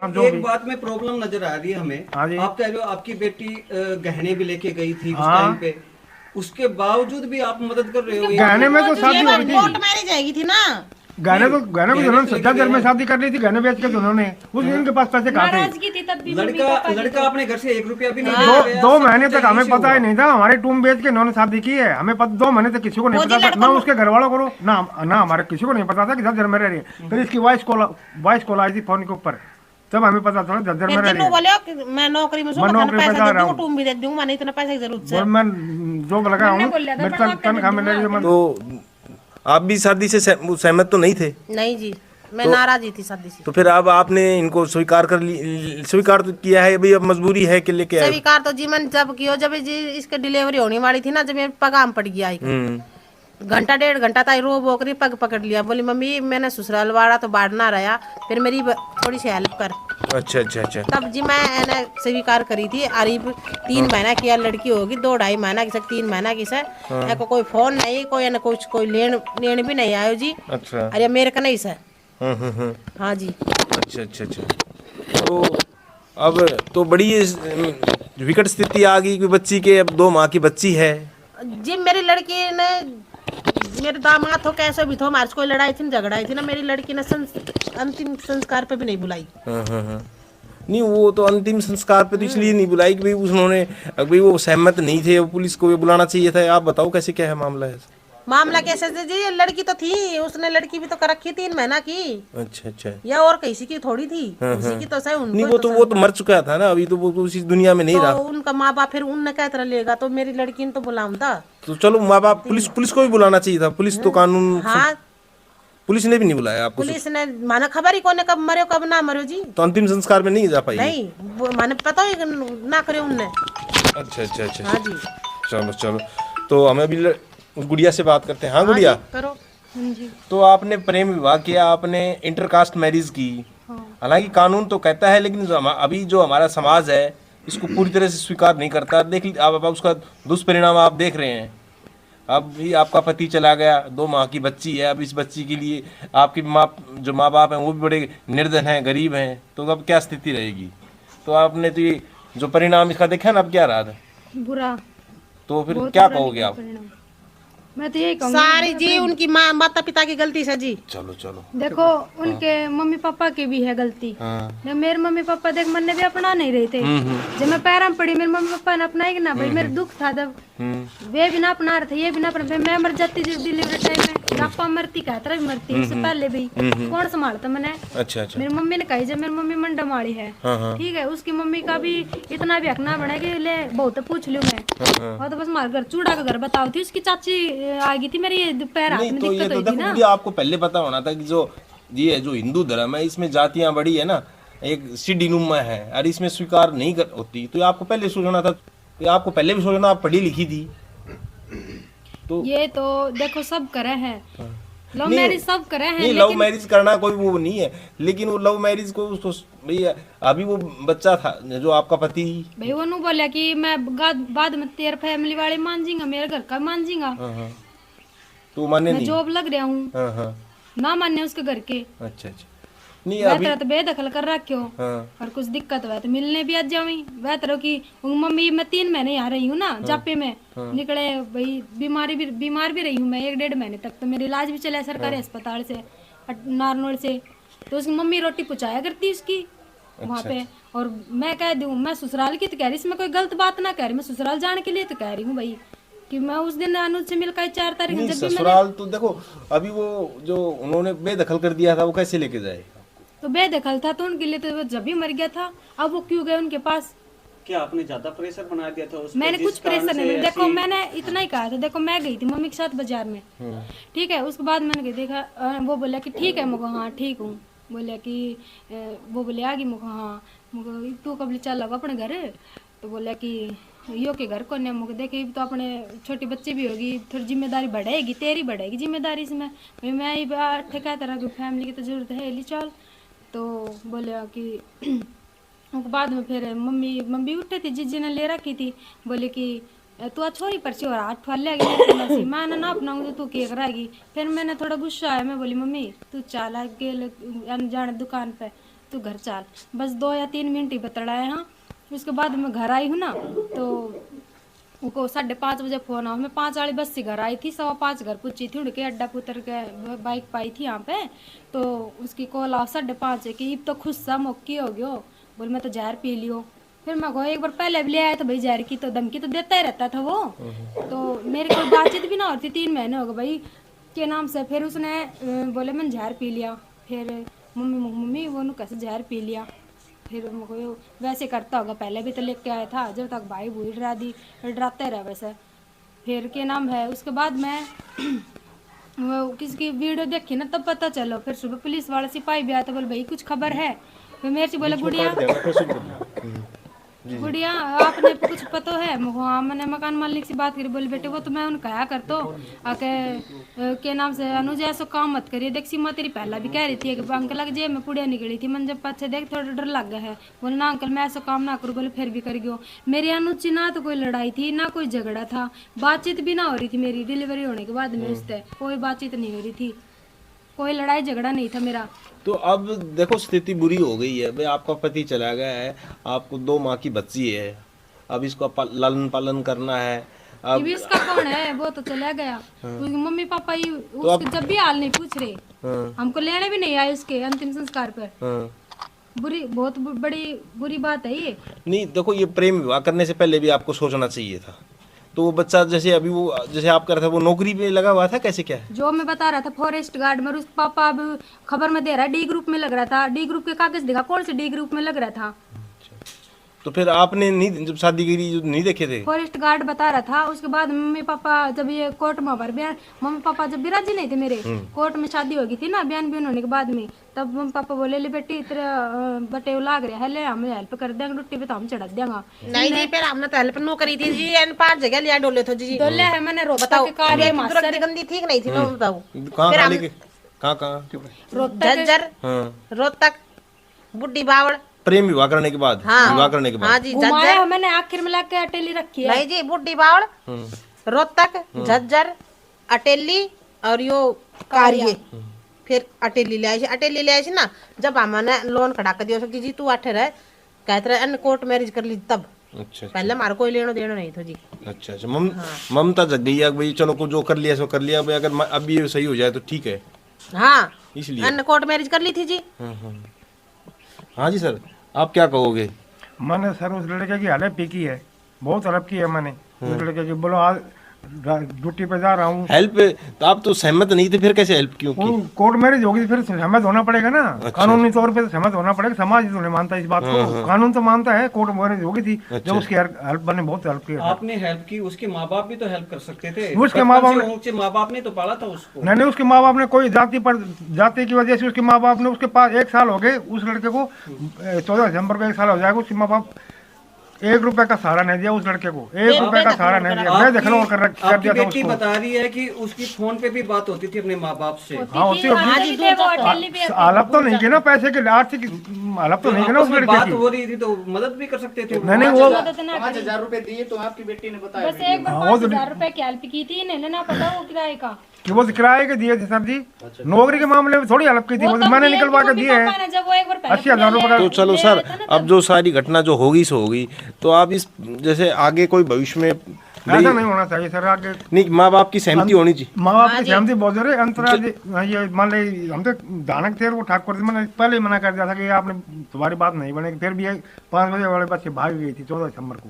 एक बात में प्रॉब्लम नजर आ रही है हमें। आप कह रहे हो आपकी बेटी गहने भी लेके गई थी उस टाइम पे, उसके बावजूद भी आप मदद कर रहे हो। गहने में तो शादी हुई थी, कोर्ट मैरिज आएगी थी ना। गहने को उन्होंने सज्जा घर में शादी कर ली थी, गहने बेच के उन्होंने, उस दिन के पास पैसे कहाँ थे। लड़का अपने घर से 1 रुपया भी नहीं दे रहा। 2 महीने तक हमें पता ही नहीं था, हमारे टूम बेच के इन्होंने शादी की है, हमें 2 महीने तक किसी को नहीं पता था, ना उसके घर वालों को, ना हमारे किसी को नहीं पता था कि झज्जर में रह रही है। फिर इसकी वॉइस कॉल आई थी फोन के ऊपर, तब हमें पता था झज्जर में रह रही है। मैं नौकरी में पैसा दे दूंगा, टूम भी दे दूंगा, मैंने इतना पैसा की जरूरत है, मैं जॉब लगा हूँ, मेरी तनख्वाह मिल रही है। तो आप भी शादी से सहमत तो नहीं थे? नहीं जी, मैं नाराज ही थी शादी से। तो फिर अब आपने इनको स्वीकार तो किया है, अभी अब मजबूरी है कि लेके आए? स्वीकार तो जी मैंने जब किया, जब जी इसके डिलीवरी होने वाली थी ना, जब मेरे पगाम पड़ गया, घंटा 1.5 घंटा था रो बोकरी पग पकड़ लिया, बोली मम्मी मैंने ससुराल वाड़ा तो बाढ़ना रहा, फिर मेरी थोड़ी सी हेल्प कर। अच्छा। तब जी मैं स्वीकार करी थी। अरीब 3 महीना की लड़की होगी, 2-2.5 महीना की से 3 महीना की से, कोई फोन नहीं, कोई लेन भी नहीं आयो जी। अच्छा। अरे मेरे का नहीं सर। हाँ जी। अच्छा। तो अब तो बड़ी विकट स्थिति आ गई कि बच्ची के, अब 2 माह की बच्ची है जी। मेरी लड़की ने, मेरे दामाद हो कैसे भी तो, हमारे कोई लड़ाई थी झगड़ा थी ना, मेरी लड़की ने अंतिम संस्कार पे भी नहीं बुलाई। नहीं, वो तो अंतिम संस्कार पे तो इसलिए नहीं बुलाई कि भाई उन्होंने, भाई वो सहमत नहीं थे, पुलिस को भी बुलाना चाहिए था। आप बताओ कैसे, क्या है मामला है? मामला कैसे जी, लड़की तो थी, उसने लड़की भी तो कर रखी 3 महीना की। अच्छा। या और किसी की थोड़ी थी, उसी की तो सही। नहीं, वो तो मर चुका था ना, अभी तो वो उसी दुनिया में नहीं रहा। उनका माँ बाप फिर उनने क्या तरह लेगा, तो मेरी लड़की ने तो बुलाऊं था। तो चलो माँ बाप, पुलिस को भी बुलाना चाहिए था, पुलिस तो कानून। हाँ, पुलिस ने भी नहीं बुलाया आपको? पुलिस ने माना खबर ही कौन कब मरे कब ना मरे जी। तो अंतिम संस्कार में नहीं जा पाई? नहीं, माने पता ही ना करे उनने। अच्छा। हाँ जी। चलो, तो हमें भी गुड़िया से बात करते हैं। हाँ गुड़िया, करो। तो आपने प्रेम विवाह किया, आपने इंटरकास्ट मैरिज की, हालांकि कानून तो कहता है, लेकिन अभी जो हमारा समाज है इसको पूरी तरह से स्वीकार नहीं करता। देख लीजिए आप उसका दुष्परिणाम आप देख रहे हैं। अब भी आपका पति चला गया, 2 माह की बच्ची है, अब इस बच्ची के लिए आपकी जो माँ बाप हैं वो भी बड़े निर्धन हैं, गरीब हैं, तो अब क्या स्थिति रहेगी? तो आपने तो ये जो परिणाम इसका देखा ना, अब क्या रहा था? बुरा। तो फिर क्या कहोगे आप? मैं तो यही कहूँगी सारी जी उनकी माता पिता की गलती से जी। चलो देखो, उनके मम्मी पापा की भी है गलती। जब मेरे मम्मी पापा देख मन ने भी अपना नहीं रहे थे, जब मैं पैरों में पड़ी मेरे मम्मी पापा ने अपना ही ना, भाई मेरे दुख था जब वे भी ना अपना रहे थे, ये भी ना अपना। मैं मर जाती डिलीवरी टाइम में, पापा मरती कहता भी मरती, उससे पहले भी कौन संभालता मैंने। अच्छा। मेरी मम्मी ने कही, जब मेरी मम्मी मंडा माड़ी है, ठीक है, उसकी मम्मी का भी इतना भी हक ना बना कि ले बहुत पूछ लूं मैं। और तो बस हमारे घर चूड़ा का घर बताओ थी, उसकी चाची आ गई थी मेरी दोपहर रात में, दिक्कत हुई थी ना। आपको पहले पता होना था कि जो हिंदू धर्म है इसमें जातियां बड़ी है ना, एक सीढ़ी नुमा है, और इसमें स्वीकार नहीं होती, तो आपको पहले सोचना था, आपको पहले भी सोचना, आप पढ़ी लिखी थी। तो ये तो देखो सब करे हैं, लव मैरिज सब करे हैं। नहीं, लव मैरिज करना कोई वो नहीं है, लेकिन वो लव मैरिज को उसको भैया, अभी वो बच्चा था जो आपका पति, भाई वो नु बोला कि मैं बाद में तेरे फैमिली वाले मान जाएंगे, मेरे घर का मान जाएगा, तो माने मैं नहीं, जॉब लग रहा हूँ, ना माने उसके घर के। अच्छा। नहीं, अभी तो बेदखल कर रखे हो, और कुछ दिक्कत हुआ तो मिलने भी आ जाऊंगी। बेहतर कि मम्मी मैं 3 महीने आ रही हूँ ना, जापे में निकले भाई, बीमार भी रही हूँ मैं 1-1.5 महीने तक, तो मेरा इलाज भी चला सरकारी अस्पताल से, नारनौल से। तो उसकी मम्मी रोटी पहुँचाया करती उसकी वहाँ पे। और मैं कह दूँ, मैं ससुराल की तो कह रही, इसमें कोई गलत बात ना कह रही, मैं ससुराल जाने के लिए तो कह रही हूँ भाई, कि मैं उस दिन अनुज से मिलकर 4 तारीख जब भी ससुराल तो देखो, अभी वो जो उन्होंने बेदखल कर दिया था, वो कैसे लेके जाए? तो बेदखल था तो उनके लिए तो जब भी मर गया था, अब वो क्यों गए उनके पास? क्या आपने ज्यादा प्रेशर बना दिया था उसको? मैंने कुछ प्रेशर नहीं, देखो मैंने इतना ही कहा था। देखो मैं गई थी मम्मी के साथ बाजार में, ठीक है, उसके बाद मैंने देखा, वो बोला कि ठीक है, मुझे हाँ ठीक हूँ, बोला कि वो बोले आगे मुझे हाँ, मुझे तू कब चल लगा अपने घर, तो बोला कि यो के घर को मुझे देखे तो अपने छोटी बच्चे भी होगी, थोड़ी जिम्मेदारी बढ़ेगी, तेरी बढ़ेगी जिम्मेदारी इसमें, मैं ही ठेका तरह की फैमिली की तो जरूरत है, ली चल। तो बोले कि बाद में फिर मम्मी उठे थी, जीजी ने ले रखी थी, बोले कि तू छोरी परची और हाथ ठल लेगी, मैं ना अपनाऊंगी तो तू केक रहेगी। फिर मैंने थोड़ा गुस्सा आया, मैं बोली मम्मी तू चल आगे जाने दुकान पे, तू घर चल। बस 2 या 3 मिनट ही बतड़ाए। हाँ, उसके बाद मैं घर आई हूँ ना, तो उनको 5:30 बजे फोन आया। मैं 5 वाली बस से घर आई थी, 5:15 घर पूछी थी, उड़ के अड्डा पुतर के बाइक पाई थी यहाँ पे, तो उसकी कॉल आओ 5:30 कि अब तो खुश सा मौकी हो गयो, बोल मैं तो जहर पी लियो। फिर मैं गई, एक बार पहले भी ले आया तो भाई जहर की तो धमकी तो देता ही रहता था वो, तो मेरी कोई बातचीत भी ना होती। 3 महीने हो गए भाई के नाम से। फिर उसने बोले मैंने जहर पी लिया। फिर मम्मी वो कैसे जहर पी लिया। फिर वैसे करता होगा, पहले भी तो लेके आया था, जब तक भाई भूल डराते रहा वैसे। फिर के नाम है, उसके बाद मैं वो किसकी वीडियो देखी ना तब पता चलो। फिर सुबह पुलिस वाला सिपाही भी आया था, बोले भाई कुछ खबर है। फिर मेरे से बोले गुड़िया आपने कुछ पता है? हाँ, मैंने मकान मालिक से बात करी। बोले बेटे वो तो मैं उन कहा कर तो आके के नाम से अनुज ऐसा काम मत करिए, देख सीमा तेरी पहला भी कह रही थी कि अंकल लग जेब में पुड़िया निकली थी। मैंने जब पाछे देख थोड़ा डर लग गया है। बोले ना अंकल मैं ऐसा काम ना करूँ। बोले फिर भी कर गयो। मेरी अनुज से ना तो कोई लड़ाई थी ना कोई झगड़ा था, बातचीत भी ना हो रही थी मेरी डिलीवरी होने के बाद में, उससे कोई बातचीत नहीं हो रही थी, कोई लड़ाई झगड़ा नहीं था मेरा। तो अब देखो स्थिति बुरी हो गई है भाई, आपका पति चला गया है, आपको 2 माह की बच्ची है, अब इसको लालन पालन करना है। अब इसका कौन है? वो तो चला गया। उसके मम्मी पापा ही उसके जब भी हाल नहीं पूछ रहे, हमको लेने भी नहीं आए उसके अंतिम संस्कार पर। बहुत बड़ी बुरी बात है ये। नहीं देखो, ये प्रेम विवाह करने से पहले भी आपको सोचना चाहिए था। तो वो बच्चा जैसे अभी वो जैसे आप कर रहे थे, वो नौकरी पे लगा हुआ था, कैसे क्या है? जो मैं बता रहा था फॉरेस्ट गार्ड में, उस पापा अब खबर में दे रहा है डी ग्रुप में लग रहा था। डी ग्रुप के कागज दिखा, कौन से डी ग्रुप में लग रहा था? तो फिर आपने नहीं, जब शादी करी नहीं देखे थे? फॉरेस्ट गार्ड बता रहा था। उसके बाद मम्मी पापा जब ये कोर्ट में बयान, मम्मी पापा जब भी राजी नहीं थे मेरे, कोर्ट में शादी होगी थी ना, बयान होने के बाद में, तब मम्मी पापा बोले ले बेटी तेरा बटे लाग रहा है, ले हम हेल्प कर देंगे, रोटी पे तो हम चढ़ा देंगे। नहीं जी, फिर हमने तो हेल्प नो करी थी जी, एन 5 जगह लिया डोले थे जी। डोले है मैंने रोहतक के कार्य मास्टर गंदी ठीक नहीं थी ना, बताओ कहाँ झज्जर, रोहतक, बुड्ढी बावड़। प्रेम विवाह करने के बाद? हाँ, विवाह करने के बाद? हाँ जी, घुमाया मैंने, आखिर में लाके अटेली रखी है। नहीं जी, बुड्ढी बावड़, रोहतक, झज्जर, अटेली और यो कार्य। फिर अटेली ले आई, अटेली ले आई ना, जब हमने लोन खड़ा कर दिया जी तू आठे रह, कहते रहे अन्य कोर्ट मैरिज कर ली तब। अच्छा, पहले हमारा कोई लेना देना नहीं था जी। अच्छा, ममता जग गई है भाई, चलो को जो कर लिया सो कर लिया भाई, अगर अब ये सही हो जाए तो ठीक है। हाँ, इसलिए अन्य कोर्ट मैरिज कर ली थी जी। हाँ जी सर, आप क्या कहोगे? मैंने सर उस लड़के की हेल्प भी की है, बहुत हेल्प की है मैंने उस लड़के की। बोलो आज ड्यूटी पे जा रहा हूँ, हेल्प? तो आप तो सहमत नहीं थे, फिर कैसे हेल्प क्यों की? कोर्ट मैरिज होगी फिर सहमत होना पड़ेगा ना। कानूनी तौर पे सहमत होना पड़ेगा, समाज तो नहीं मानता इस बात को, कानून तो मानता है। कोर्ट मैरिज होगी थी जब उसकी हेल्प मैंने बहुत हेल्प की। आपने हेल्प की, उसके माँ बाप भी तो हेल्प कर सकते थे। उसके माँ बाप ने तो पाला था उसको। नहीं, उसके माँ बाप ने कोई जाति की वजह से उसके माँ बाप ने, उसके पास 1 साल हो गए उस लड़के को, 14 दिसंबर को 1 साल हो जाएगा। उसके माँ बाप 1 रुपए का सहारा नहीं दिया उस लड़के को, 1 रुपए का सहारा नहीं दिया। मैं देखना और कर दिया था बेटी बता रही है कि उसकी फोन पे भी बात होती थी अपने माँ बाप से। हाँ, उससे हालत तो नहीं की ना, पैसे के आर्थिक हालत तो नहीं की ना उस लड़के बात की। हो रही थी तो मदद भी कर सकते थे। नहीं, वो 5,000 रुपए दिए तो आपकी बेटी ने बताया। बस एक बार 5,000 रुपए की हेल्प की थी, नहीं लेना पता वो किराए का, कि वो किराए के दिए थे सर जी। नौकरी के मामले में थोड़ी हेल्प की थी, वो तो मैंने निकलवा के दिए हैं 80,000 रुपए। तो चलो सर, अब जो सारी घटना जो होगी सो होगी, तो आप इस जैसे आगे कोई भविष्य में ऐसा नहीं होना चाहिए सर। आगे नहीं, माँ बाप की सहमति होनी चाहिए। माँ बाप की सहमति बहुत जरूरी है। अंतराज ये मान ले हम तो दानक थे, वो ठाकुर थे, मैंने पहले ही मना कर दिया था कि आपने तुम्हारी बात नहीं बनेगी। फिर भी 5 बजे वाले बच्चे भाग गई थी 14 दिसंबर को।